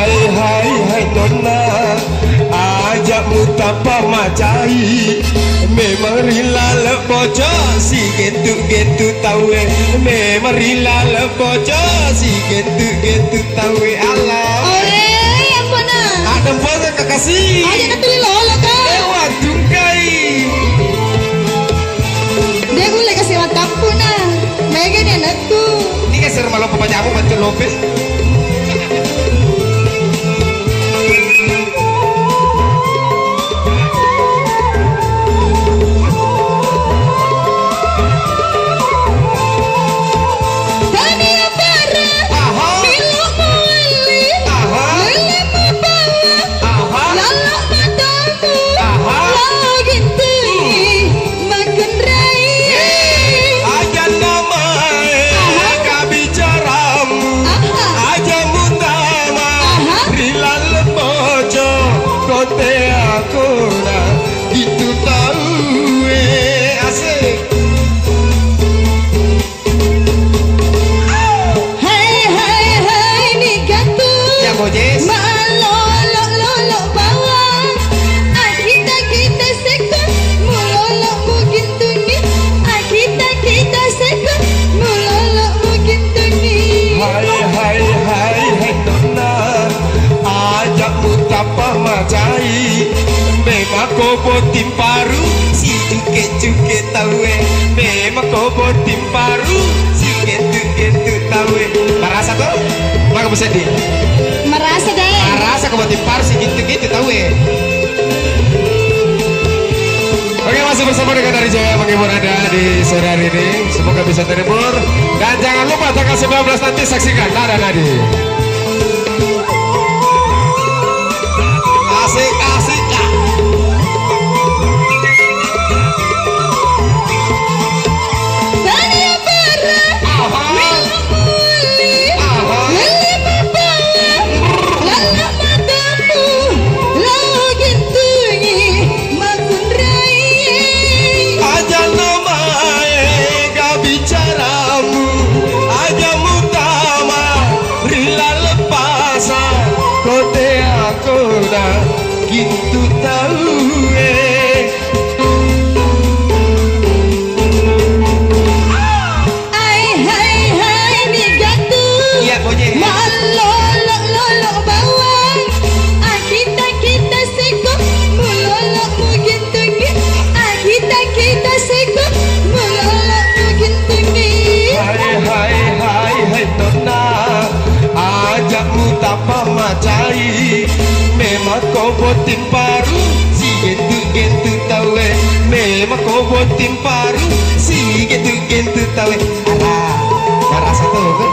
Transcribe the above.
hai nona, ajakmu tanpa macai. Memang rila lepoco si gentu tawe. Memang rila lepoco si gentu tawe. Allah. Apa nak? Ada foto kekasih. Aja nak tulis lolo kan? Waduh kai. Dia gula kasih matapu nah. Mega ni anakku. Ini kan serem malam pemanjamu bantu Lopez. Kobo timparu si cuke tawe. Memang kobo timparu si gentu tawe. Merasa tuh? Maka bisa di? Merasa deh. Merasa kobo timparu si gentu tawe. Oke, masih bersama dengan Dari Jaya menghibur Anda di sore hari ini. Semoga bisa terhibur. Dan jangan lupa tanggal 19 nanti saksikan Nada Nadi. Asik kak. Gitu tahu hai ni gatu ya boje malo lo bawang kita seko mulolo mungkin tinggi kita seko mulolo mungkin tinggi hai nona ajakmu tanpa macai. Memang kau botin paru si gentu tawe. Memang kau botin paru si gentu tawe. Alah, merasa tuh kan?